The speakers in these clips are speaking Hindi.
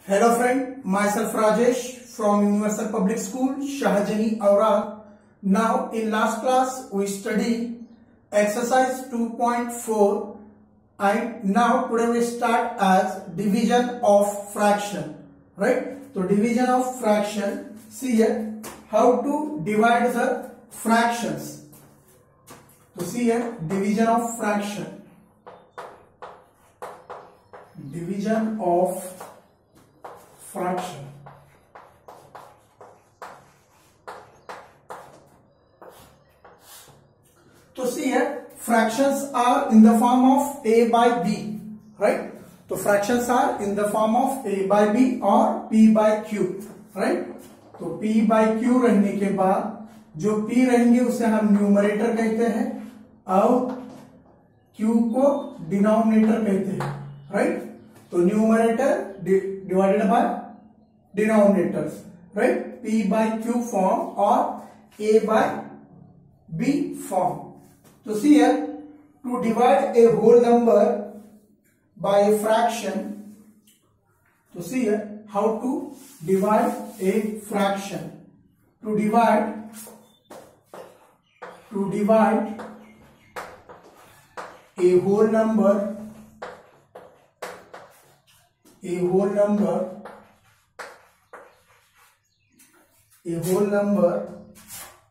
Hello friend, myself Rajesh from Universal Public School, Shahjani Aura. Now in last class we study exercise 2.4 and now today we start as division of fraction, right? So division of fraction, see here how to divide the fractions. So see here division of fraction, division of fraction. So see here fractions are in the form of a by b, right? So fractions are in the form of a by b or p by q, right? तो p by q रहने के बाद जो p रहेंगे उसे हम न्यूमरेटर कहते हैं और q को डिनोमिनेटर कहते हैं, राइट? तो numerator divided by denominators, right? P by Q form or A by B form. So see here, to divide a whole number by a fraction, so see here how to divide a fraction. To divide a whole number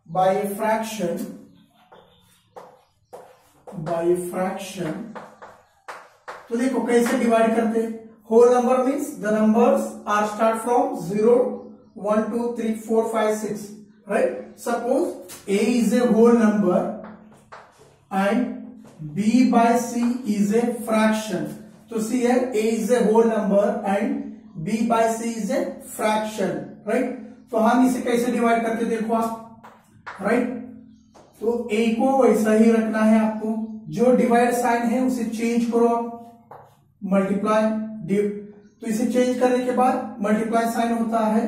by a fraction, तो देखो कैसे डिवाइड करते हैं. Whole number means the numbers are start from 0 1 2 3 4 5 6, right? Suppose a is a whole number and b by c is a fraction. तो see here a is a whole number and b by c is a fraction, right? तो हम इसे कैसे डिवाइड करते देखो आप, राइट? तो a को वैसा ही रखना है आपको, जो डिवाइड साइन है उसे चेंज करो आप, मल्टीप्लाई तो इसे चेंज करने के बाद मल्टीप्लाई साइन होता है,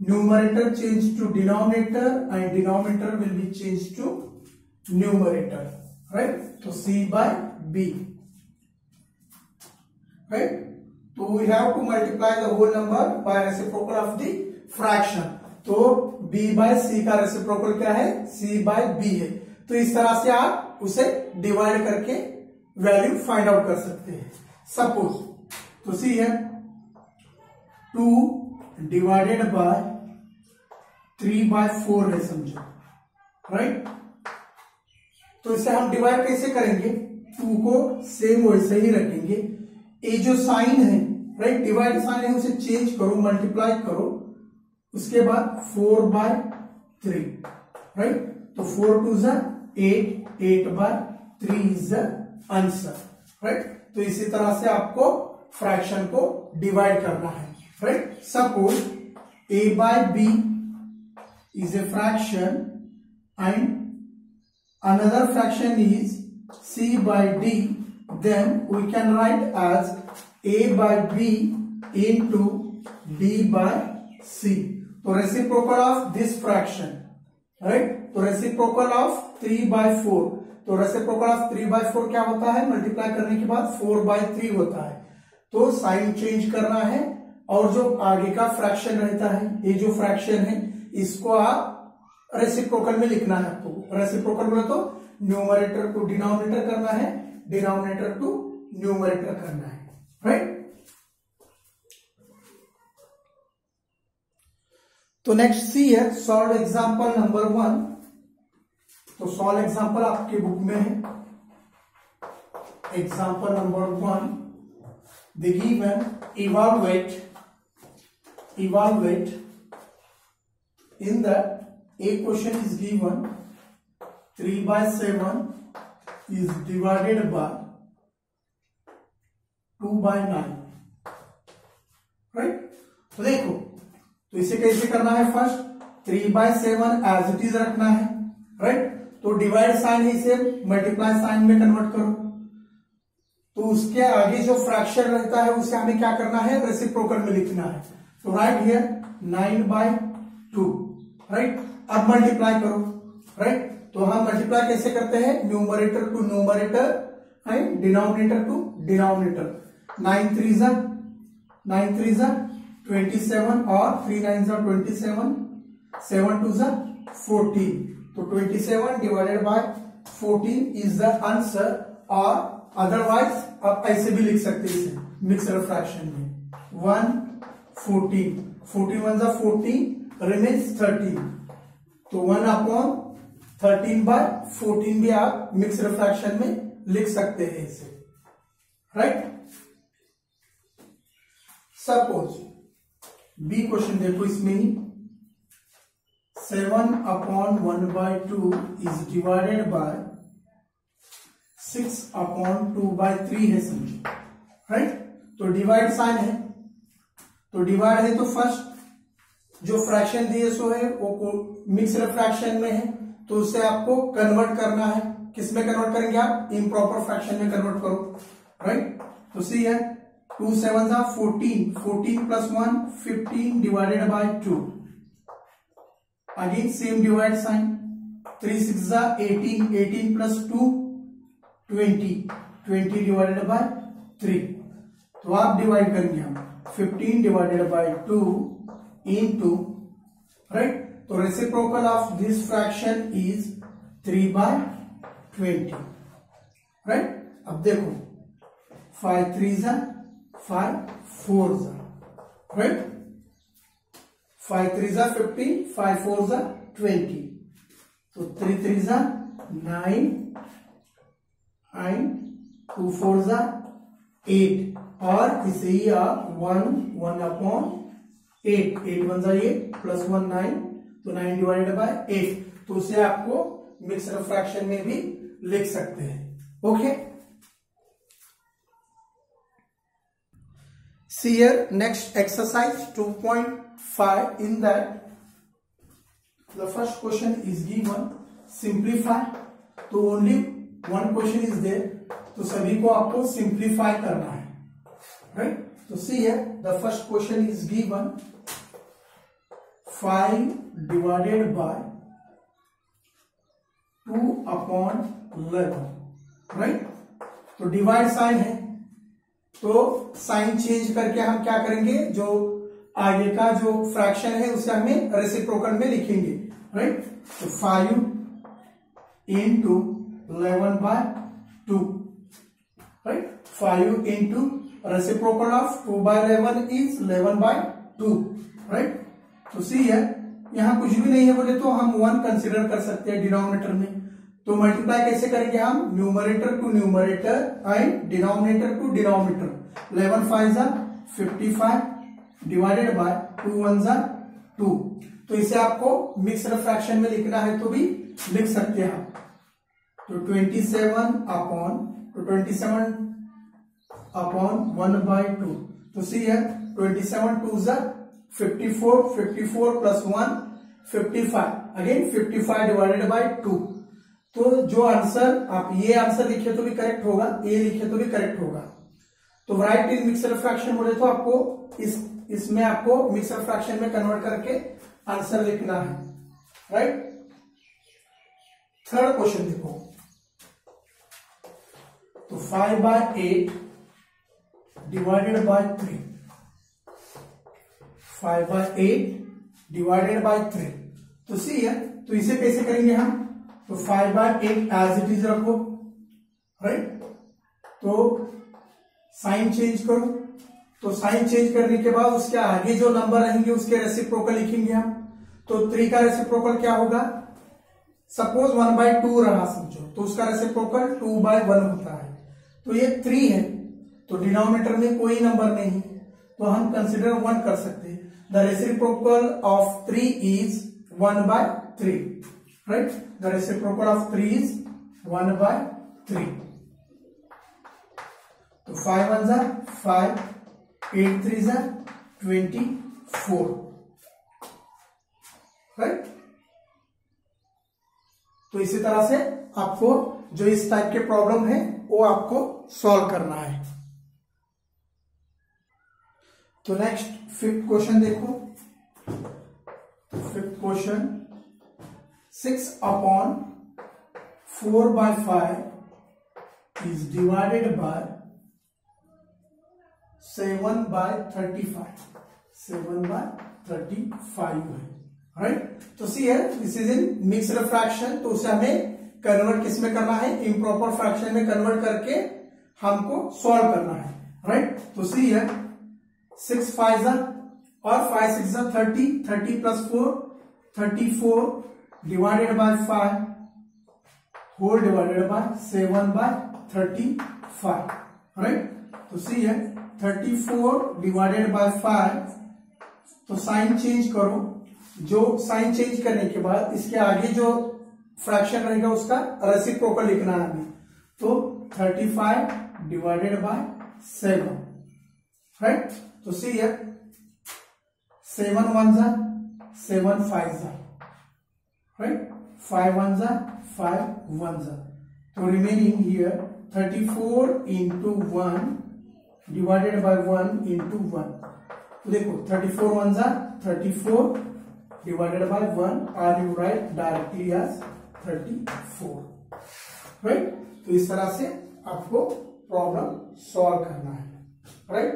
numerator change to denominator and denominator will be change to numerator, right? तो c by b, राइट? तो we have to multiply the whole number by reciprocal of the fraction. तो b by c का रेसिप्रोकल क्या है? c by b है. तो इस तरह से आप उसे डिवाइड करके वैल्यू फाइंड आउट कर सकते हैं. सपोज तो सी है 2 डिवाइडेड बाय 3 by 4 है समझो, राइट? तो इसे हम डिवाइड कैसे करेंगे? 2 को सेम वैसे ही रखेंगे, ये जो साइन है, राइट, डिवाइड साइन है उसे चेंज करो, मल्टीप्लाई करो, उसके बाद 4 by 3, राइट? तो 4 2 is 8, 8 by 3 is the answer, right? तो इसी तरह से आपको फ्रैक्शन को डिवाइड करना है, right? Suppose a by b is a fraction and another fraction is c by d, then we can write as a by b into d by c. तो reciprocal of this fraction, right? तो रेसिप्रोकल ऑफ 3 by 4, तो रेसिप्रोकल ऑफ 3 by 4 क्या होता है? मल्टीप्लाई करने के बाद 4 by 3 होता है. तो साइन चेंज करना है और जो आगे का फ्रैक्शन रहता है, ये जो फ्रैक्शन है इसको आप रेसिप्रोकल में लिखना है आपको. रेसिप्रोकल बोले तो न्यूमरेटर टू डिनोमिनेटर करना है, डिनोमिनेटर टू न्यूमरेटर करना है, राइट? तो नेक्स्ट सी है सॉल्व एग्जांपल नंबर 1. तो सॉल्व एग्जांपल आपके बुक में है. Example number 1, the given evaluate in the a question is given 3 by 7 is divided by 2 by 9, right? तो देखो तो इसे कैसे करना है? First 3 by 7 as it is रखना है, राइट? तो डिवाइड साइन है इसे मल्टीप्लाई साइन में कन्वर्ट करो. तो उसके आगे जो फ्रैक्शन रहता है उसे हमें क्या करना है? रेसिप्रोकल में लिखना है. तो राइट हियर 9 by 2, राइट? अब मल्टीप्लाई करो, राइट? तो हम मल्टीप्लाई कैसे करते हैं? Numerator to numerator and denominator to denominator. 9 3 जा 27 और 3 9 जा 27, 7 2 जा 14, तो 27 divided by 14 is the answer. और अदरवाइज आप ऐसे भी लिख सकते हैं इसे मिक्सड फ्रैक्शन में 1 14, 14 1 जा 14, रिमेन्स 13, तो 1 अपॉन 13 बाय 14 भी आप मिक्सड फ्रैक्शन में लिख सकते हैं इसे, राइट। सपोज बी क्वेश्चन देखो, इसमें ही 7 upon 1 by 2 is divided by 6 upon 2 by 3 है, समझो, राइट। तो डिवाइड साइन है, तो डिवाइड है तो फर्स्ट जो फ्रैक्शन दिए सो है वो मिक्सड फ्रैक्शन में है, तो उसे आपको कन्वर्ट करना है। किस में कन्वर्ट करेंगे आप? इम्प्रॉपर फ्रैक्शन में कन्वर्ट करो, राइट। तो सी है 2 7 जा 14, 14 plus 1 15 divided by 2, again same divide sign, 3 6 जा 18, 18 प्लस 2 20, 20 डिवाइडेड बाय 3, तो आप डिवाइड करेंगे हम 15 डिवाइडेड बाय 2 into, राइट। तो reciprocal of this fraction is 3 by 20, right. अब देखो 5 3 जा 5 4 जा, राइट, 5 3 जा 15, 5 4 जा 20, तो 3 3 जा 9 and 2 4 जा 8, और इसे ही आप 1 अपॉन 8, 8 1 जा 8 प्लस 1 9, तो 9 डिवाइडेड बाय 8, तो उसे आपको मिक्सड फ्रैक्शन में भी लिख सकते हैं, okay. See here next exercise 2.5, in that the first question is given simplify, तो only one question is there, तो सभी को आपको सिंप्लीफाई करना है, राइट। तो see here the first question is given 5 divided by 2 upon 11, right. तो डिवाइड साइन है, तो साइन चेंज करके हम क्या करेंगे, जो आगे का जो फ्रैक्शन है उसे हमें रेसिप्रोकल में लिखेंगे, राइट। तो 5 into 11 by 2, right. 5 into reciprocal of 2 by 11 is 11 by 2, right. तो सी है यहां कुछ भी नहीं है बोले तो हम 1 कंसिडर कर सकते हैं डिनोमिनेटर में, तो मल्टीप्लाई कैसे करेंगे हम? Numerator to numerator and denominator to denominator. 11 5 जा 55 डिवाइडेड बाय 2 1 जा 2, तो इसे आपको मिक्सड फ्रैक्शन में लिखना है तो भी लिख सकते हैं आप। तो 27 अपॉन 1 बाय 2, तो सी है 27 2 जा 54, 54 प्लस 1 55, अगेन 55 डिवाइडेड बाय 2, तो जो आंसर आप ये आंसर लिखे तो भी करेक्ट होगा, ये लिखे तो भी करेक्ट होगा। तो राइट इन मिक्सड फ्रैक्शन बोले तो आपको इसमें आपको मिक्सड फ्रैक्शन में कन्वर्ट करके आंसर लिखना है, राइट। थर्ड क्वेश्चन देखो, तो 5 by 8 divided by 3, 5 by 8 divided by 3, तो सी है, तो इसे कैसे करेंगे हम? तो 5 by 8 एज इट इज रखो, राइट। तो साइन चेंज करो, तो साइन चेंज करने के बाद उसके आगे जो नंबर रहेंगे उसके रेसिप्रोकल लिखेंगे हम। तो 3 का रेसिप्रोकल क्या होगा? सपोज 1 by 2 रहा समझो, तो उसका रेसिप्रोकल 2 by 1 होता है, तो ये 3 है, तो डिनोमिनेटर में कोई नंबर नहीं, तो हम कंसिडर 1 कर सकते हैं। The reciprocal of 3 is 1 by 3, right? The reciprocal of 3 is 1 by 3. तो 5 1 जा 5, 8 3 जा 24, राइट। तो इसी तरह से आपको जो इस टाइप के प्रॉब्लम है वो आपको सॉल्व करना है। तो नेक्स्ट 5th क्वेश्चन देखो, 5th question 6 upon 4 by 5 is divided by 7 by 35, 7/35 है, राइट। तो सी है this is in mixed fraction, तो उसे हमें कन्वर्ट किस में करना है, इम्प्रॉपर फ्रैक्शन में कन्वर्ट करके हमको सॉल्व करना है, राइट। तो सी है 6 5 और 5 6 30, 30 plus 4 34 divided by 5 whole divided by 7/35, right. तो सी है 34 डिवाइडेड बाय 5, तो साइन चेंज करो, जो साइन चेंज करने के बाद इसके आगे जो फ्रैक्शन रहेगा उसका रेसिप्रोकल लिखना है हमें, तो 35 डिवाइडेड बाय 7, राइट। तो सी है 7 1 7 5 राइट, 5 1 5 1, तो remaining here 34 into 1 divided by 1 into 1, तो देखो 34 1 34 divided by 1, are you right directly as 34, right. तो इस तरह से आपको प्रॉब्लम सॉल्व करना है, राइट।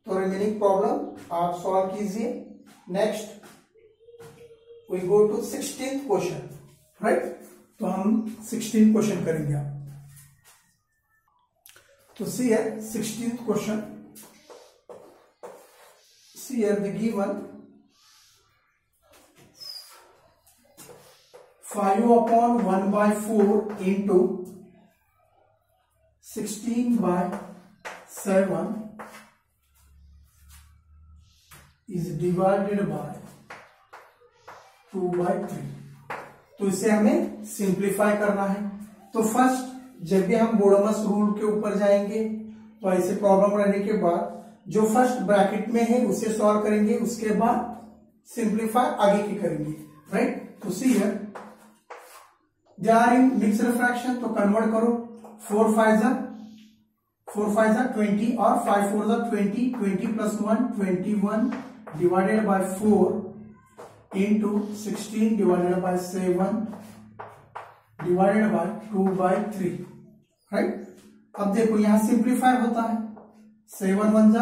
तो रिमेनिंग प्रॉब्लम आप सॉल्व कीजिए। Next we go to 16th question, right. तो हम 16th क्वेश्चन करेंगे आप। तो सी है 16th question, see here the given 5/1/4 into 16/7 is divided by 2/3। तो इसे हमें सिंप्लीफाई करना है। तो फर्स्ट जब भी हम बोडोमस रूल के ऊपर जाएंगे तो ऐसे प्रॉब्लम रहने के बाद जो फर्स्ट ब्रैकेट में है उसे सॉल्व करेंगे, उसके बाद सिंप्लीफाई आगे की करेंगे, राइट। तो सी है they are in mixed fraction, तो कन्वर्ट करो, 4 5 20 और 5 4 20, 20 plus 1 21 divided by 4 into 16 divided by 7 divided by 2/3, right. अब देखो यहां सिंप्लीफाई होता है, 7 1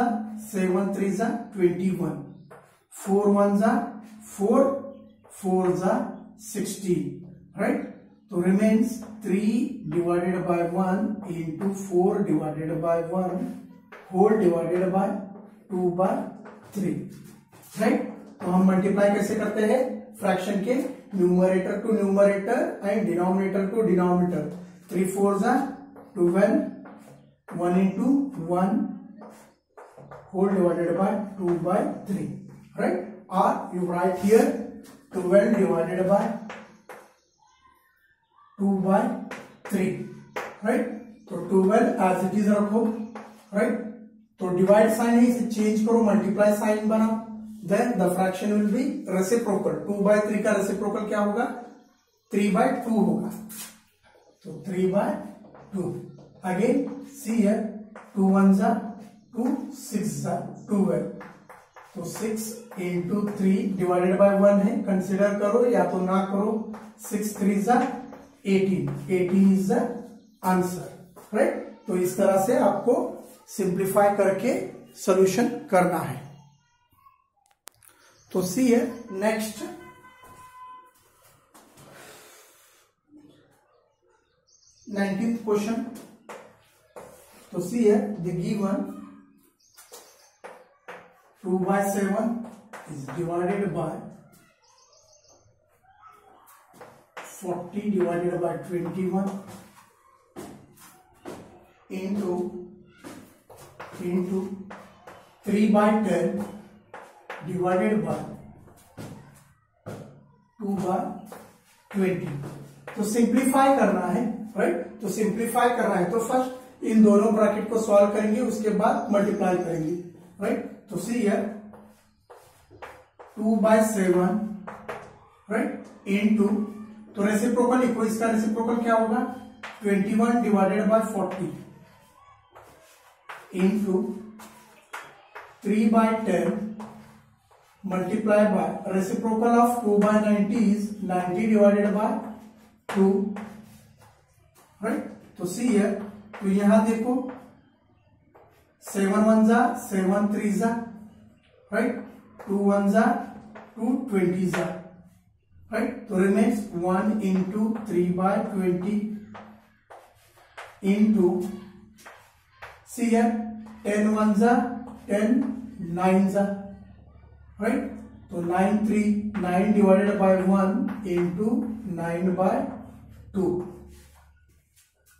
7 3 21, 4 1 4 4 16, राइट। तो remains 3 divided by 1 into 4 divided by 1 whole divided by 2/3, right. तो हम मल्टीप्लाई कैसे करते हैं, फ्रैक्शन के numerator to numerator and denominator to denominator, 3 4 12, 1 into 1 whole divided by 2/3, right? Or you write here 12 divided by 2/3, right? तो 12 as it is रखो, right? तो डिवाइड साइन है इसे चेंज करो, मल्टीप्लाई साइन बनाओ, then the fraction will be reciprocal. 2/3 का रेसिप्रोकल क्या होगा, 3/2 होगा, तो 3/2। अगेन सी है 2 1 2 6 12, तो 6 into 3 डिवाइडेड बाय 1 है, कंसिडर करो या तो ना करो, 6 3 18, 18 इज द आंसर, राइट। तो इस तरह से आपको सिंप्लीफाई करके सॉल्यूशन करना है। तो सी है नेक्स्ट 19th क्वेश्चन, तो सी है the given 2/7 is divided by 40 divided by 21 into 3/10 divided by 2/20। तो सिंप्लीफाई करना है, राइट। तो सिंप्लीफाई करना है तो फर्स्ट इन दोनों ब्रैकेट को सॉल्व करेंगे, उसके बाद मल्टीप्लाई करेंगे, राइट। तो सी है 2/7, राइट, इनटू, तो रेसिप्रोकल लिखो, इसका रेसिप्रोकल क्या होगा, 21 divided bye 40 into 3/10 multiply by reciprocal of 2/90 is 90 divided by 2, right. तो सी है, तो यहां देखो 7 1 7 3, राइट, 2 1 जा 2 20 जा, राइट। तो remains 1 into 3/20 into, see here 10 1 जा 10 9 जा, राइट। तो 9 3 9 divided by 1 into 9/2।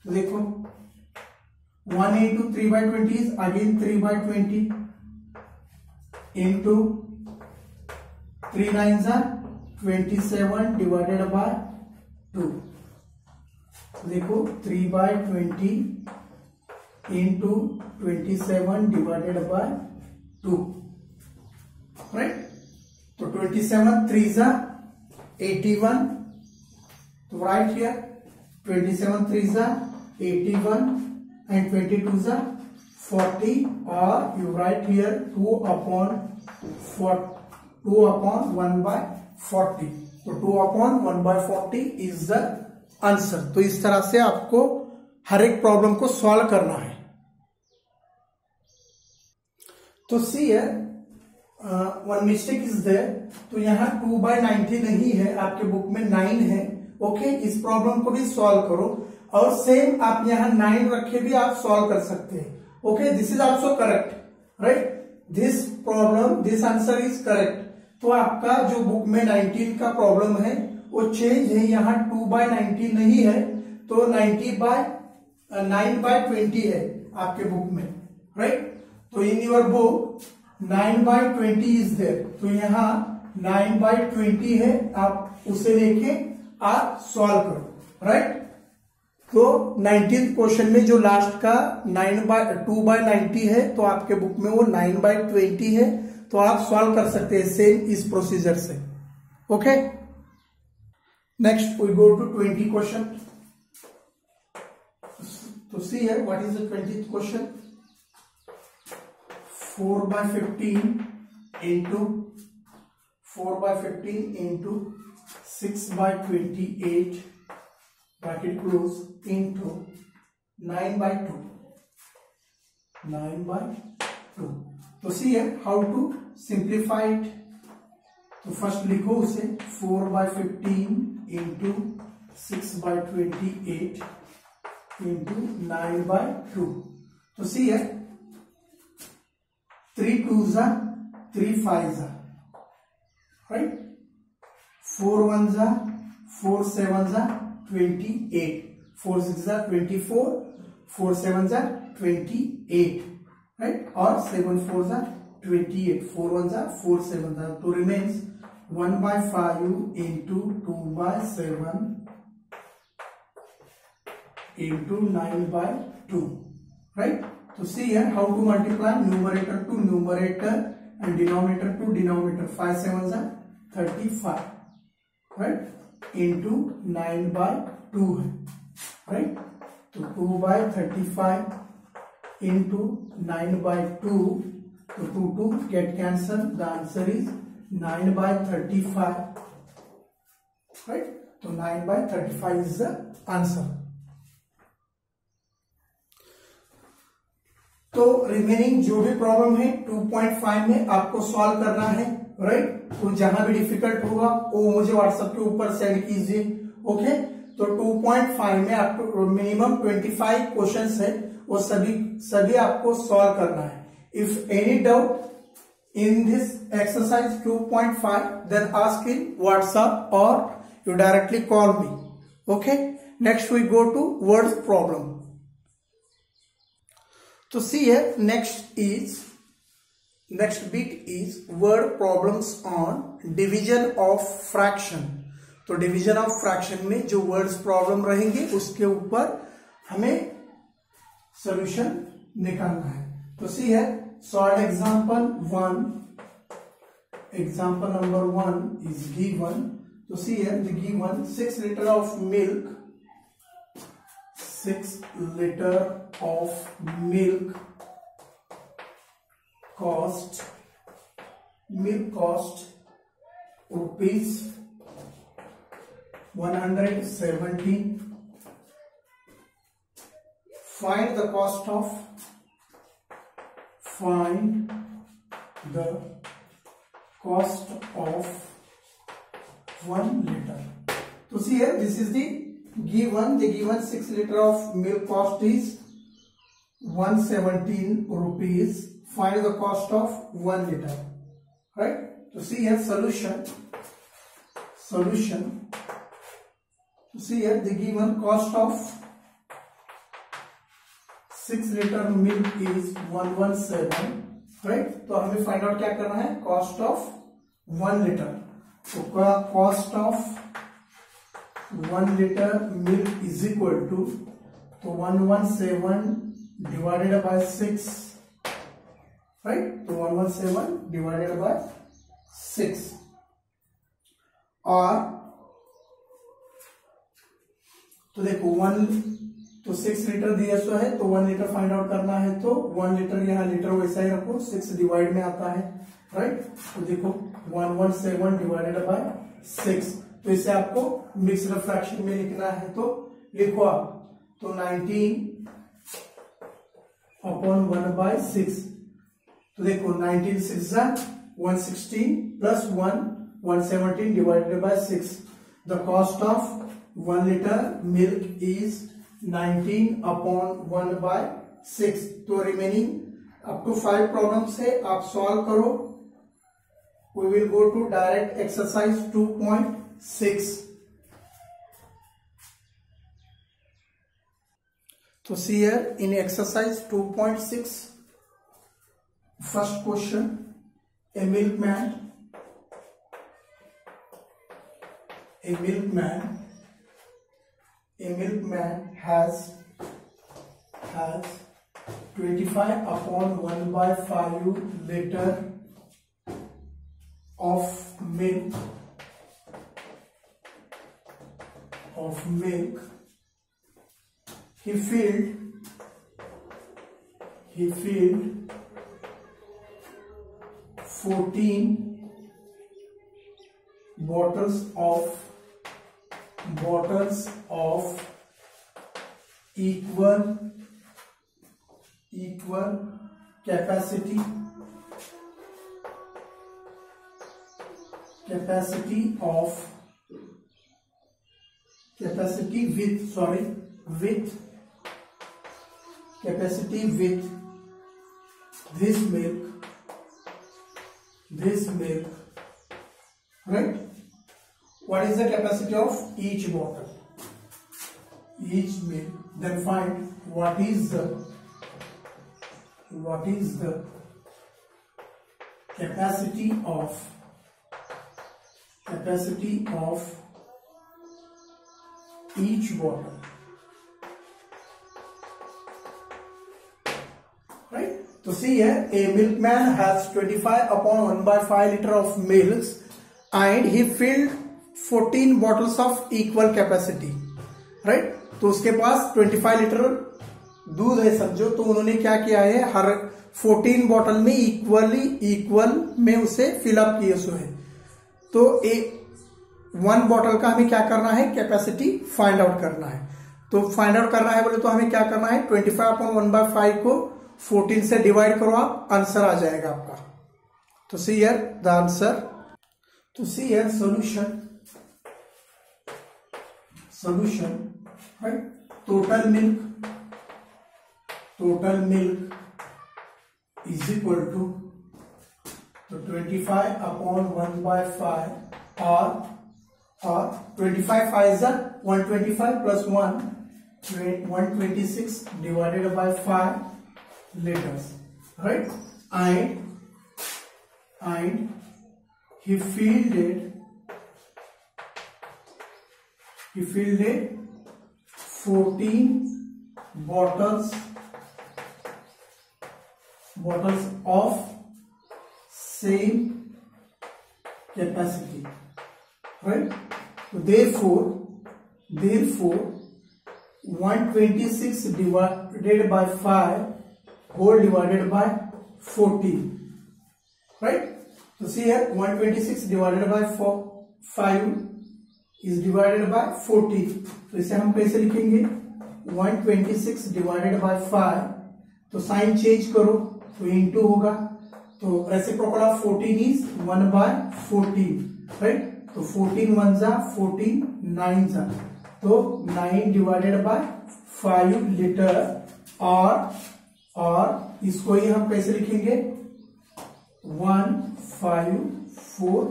तो देखो 1 into 3/20 is again 3/20 into 3 9 जा 27 divided by 2। देखो 3/20 into 27 divided by 2, राइट। तो 27 3 जा 81, तो राइट हियर 27 3 जा 81 and 22 जा 40, or you write here 2/1/40। तो 2/1/40 is the आंसर। तो इस तरह से आपको हर एक प्रॉब्लम को सॉल्व करना है। तो सी है वन मिस्टेक इज देयर, तो यहाँ 2/90 नहीं है, आपके बुक में 9 है। ओके, इस प्रॉब्लम को भी सॉल्व करो, और सेम आप यहाँ 9 रखे भी आप सॉल्व कर सकते हैं। Okay, this is also correct, right. This problem, this answer is correct. तो आपका जो बुक में 19 का प्रॉब्लम है वो चेंज है, यहाँ 2/90 नहीं है, तो 9/20 है आपके बुक में, राइट। तो in your book 9/20 is there, तो यहाँ 9/20 है, आप उसे लेके आप सॉल्व करो, राइट। तो 19th क्वेश्चन में जो लास्ट का 2/90 है, तो आपके बुक में वो 9/20 है, तो आप सॉल्व कर सकते हैं सेम इस प्रोसीजर से। Okay, next we go to 20 question. तो see here what is the 20th question. 4/15 into 6/28 bracket close into 9/2। तो सी है हाउ टू सिंप्लीफाई इट। तो फर्स्ट लिखो उसे 4/15 into 6/28 into 9/2। तो सी है 3 2s are 3 5s are, right। 4 1s are 4 7s are 28, 4 6s are 24, 4 7s are 28, right, or 7 4s are 28, 4 1s are 4 7s are। तो remains 1/5 into 2/7 into 9/2, right। So see here how to multiply numerator to numerator and denominator to denominator। 5 7s are 35, right, into 9/2 है, right। तो 2/35 into 9/2, तो 2 get cancel, the answer is 9/35, right। तो 9/35 is the answer। तो रिमेनिंग जो भी प्रॉब्लम है 2.5 में आपको सॉल्व करना है, राइट। तो जहां भी डिफिकल्ट होगा वो मुझे व्हाट्सएप के ऊपर सेंड कीजिए। ओके, तो 2.5 में आपको मिनिमम 25 क्वेश्चंस है, वो सभी आपको सॉल्व करना है। If any doubt in this exercise 2.5 then ask in WhatsApp और you directly call me. Okay, next we go to words problem. तो see here next bit is word problems on division of fraction। तो डिवीजन ऑफ फ्रैक्शन में जो वर्ड्स प्रॉब्लम रहेंगे उसके ऊपर हमें सॉल्यूशन निकालना है। तो see here solve example number 1 is given। तो see here the given 6 liter of milk, 6 liter of milk cost rupees 170। Find the cost cost of 1 liter. So see here, this is the given 6 liter of milk cost is 117 rupees. Find the cost of 1 liter, right? So see here, solution. So see here, the given cost of 6 liter milk is 117, right? तो हमें फाइंड आउट क्या करना है, कॉस्ट ऑफ 1 लीटर. तो cost of 1 litre milk is equal to, तो 117 डिवाइडेड बाय 6, राइट? तो 117 डिवाइडेड बाय 6 और तो देखो 6 लीटर दिया सो है, तो 1 लीटर फाइंड आउट करना है. तो 1 लीटर यहाँ लीटर वैसा ही रखो, 6 डिवाइड में आता है, राइट? तो देखो 117 डिवाइडेड बाय 6. तो इसे आपको मिक्स्ड फ्रैक्शन में लिखना है, तो लिखो आप. तो 19/1/6. तो देखो 19 6 116 plus 117 divided by 6. The cost of 1 liter milk is 19/1/6. तो रिमेनिंग अप टू 5 प्रॉब्लम्स है, आप सॉल्व करो. We will go to direct exercise 2.6. तो see here in exercise 2.6, first question, a milkman has 25/1/5 liter of milk. He filled 14 bottles of equal capacity with this milk, right? What is the capacity of each bottle, each milk? Then find what is the capacity of each bottle, right? So see here, a milkman has 25/1/5 liter of milks and he filled 14 bottles of equal capacity, right? तो उसके पास 25 लीटर दूध है समझो. तो उन्होंने क्या किया है, हर 14 बॉटल में इक्वल में उसे फिलअप किए सो है. तो 1 बॉटल का हमें क्या करना है, कैपेसिटी फाइंड आउट करना है. तो फाइंड आउट करना है बोले तो हमें क्या करना है, 25/1/5 को 14 से डिवाइड करो आप, आंसर आ जाएगा आपका. तो सी हियर द आंसर. तो see here solution, right? Total milk is equal to 25/1/5 or 25 5 is 125 plus 1 126 divided by 5 liters, right? And he filled it 14 bottles of same capacity, right? So therefore 126 divided by 5 whole divided by 14, right? So see here, 126 divided by 5 is divided by 14. तो इसे हम कैसे लिखेंगे, 126 डिवाइडेड बाय 5. तो साइन चेंज करो तो इंटू होगा, तो रेसिप्रोकल ऑफ 14 इज 1/14, राइट। तो 14 1 जा 14 9 जा, तो 9 डिवाइडेड बाय 5 लीटर, और इसको ही हम कैसे लिखेंगे 154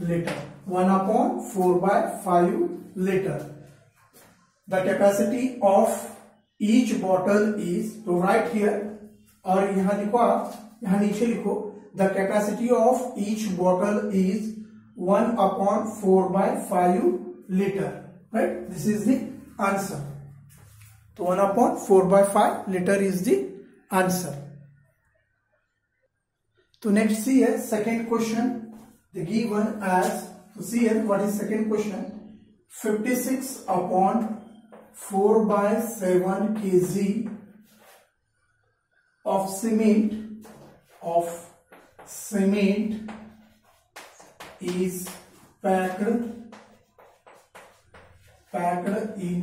litre, 1/4/5 litre. The capacity of each bottle is, to right here, और यहां लिखो आप, यहां नीचे लिखो the capacity of each bottle is 1/4/5 litre, right. This is the answer. तो 1/4/5 लीटर इज द आंसर। तो नेक्स्ट सी है second question, the given as, तो सी है what is second question, 56/4/7 kg of cement is packed in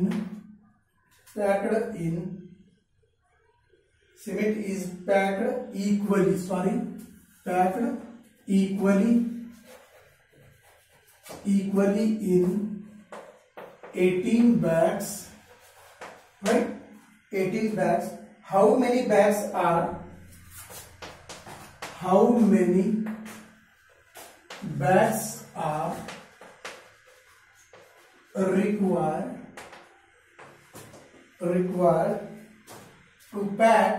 cement is packed equally in 18 bags, right? 18 bags. How many bags are required to pack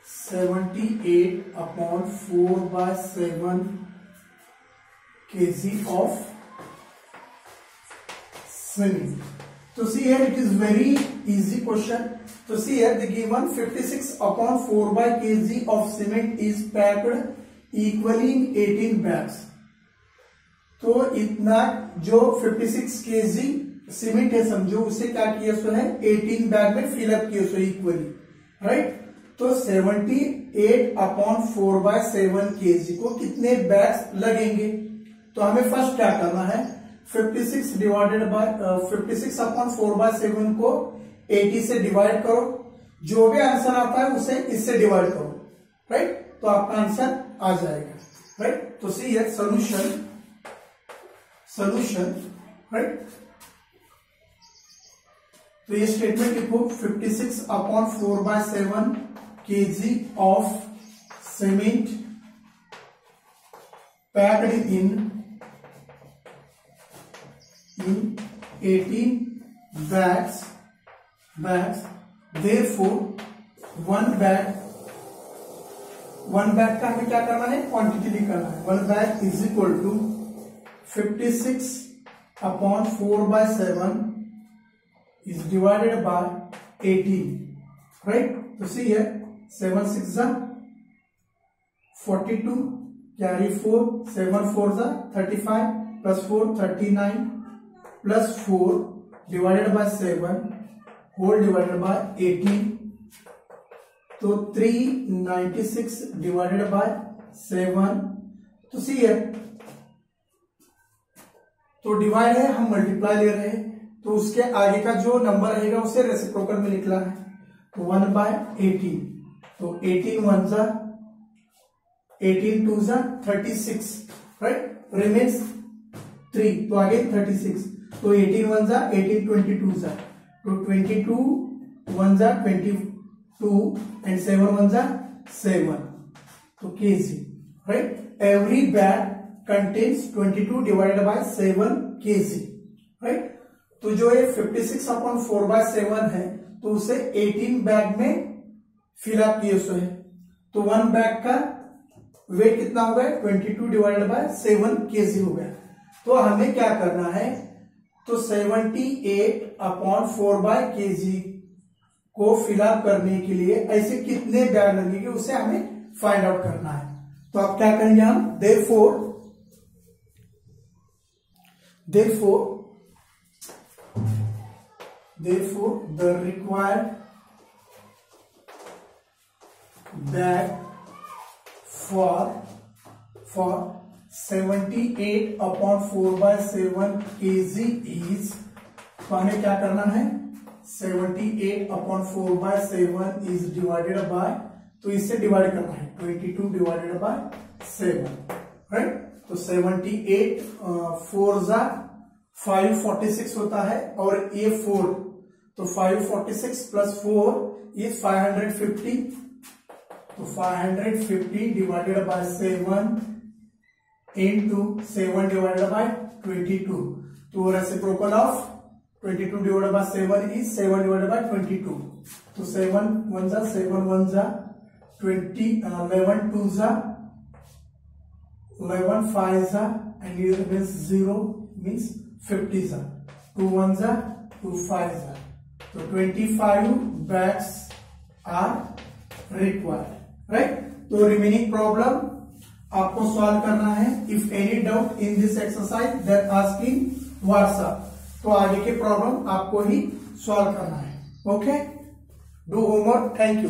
78/4/7 kg of cement? So see here, it is very easy question. So see here, the given 56/4/kg of cement is packed equally in 18 bags. तो इतना जो 56 kg सीमेंट है समझो, उसे क्या किया सो है 18 बैग में फिलअप किया सो इक्वली, राइट। तो 78/4/7 kg को कितने बैग्स लगेंगे? तो हमें फर्स्ट क्या करना है, 56/4/7 को 80 से डिवाइड करो, जो भी आंसर आता है उसे इससे डिवाइड करो, राइट। तो आपका आंसर आ जाएगा, राइट। तो सी है सोल्यूशन, राइट। तो ये स्टेटमेंट लिखो, 56/4/7 kg of cement packed in 18 bags, therefore one bag का हमें क्या करना है, क्वांटिटी निकालना है। 1 bag is equal to 56/4/7 is divided by 18, right? So see here, 7 6 जा 42, carry 4, 7 4 जा 35, plus 4 39, plus 4 divided by 7 whole divided by 18, तो 396 divided by 7. तो see here, तो डिवाइड है, हम मल्टीप्लाई ले रहे हैं, तो उसके आगे का जो नंबर रहेगा उसे रेसिप्रोकल में निकला है, तो 1/18, तो 18 1 जा 18 2 जा 36, राइट, रिमेन्स 3, तो आगे 36, तो 18 1 जा 18 22 जा, तो 22 1 जा 22 एंड 7 1 जा 7, तो kg, right. Every bag contains 22 divided by 7 kg, right. तो जो ये 56/4/7 है, तो उसे 18 बैग में फिलअप किए सो है, तो 1 बैग का वेट कितना हो गया, 22 डिवाइडेड बाय 7 kg हो गया। तो हमें क्या करना है, तो 78/4/kg को फिलअप करने के लिए ऐसे कितने बैग लगेंगे उसे हमें फाइंड आउट करना है। तो आप क्या करेंगे, हम therefore the required bag for 78/4/7 kg is, तो हमें क्या करना है, 78/4/7 इज डिवाइडेड बाय, तो इससे डिवाइड करना है 22 डिवाइडेड बाय 7, राइट। तो 78 4 जा 546 होता है, और ये 4, तो 546 प्लस 4 इज 550, तो 550 divided by 7 into 7 divided by 22. तो reciprocal of 22 divided by 7 is 7 divided by 22. तो 7 1 जा 7 1 जा 20, 11 2 जा 11 5 जा, and here means 0 means 50 जा, 2 1 जा 2 5 जा, तो 25 bags are required, right? तो रिमेनिंग प्रॉब्लम आपको सॉल्व करना है। If any doubt in this exercise then ask in WhatsApp. तो आगे के प्रॉब्लम आपको ही सॉल्व करना है। Okay, do homework. Thank you.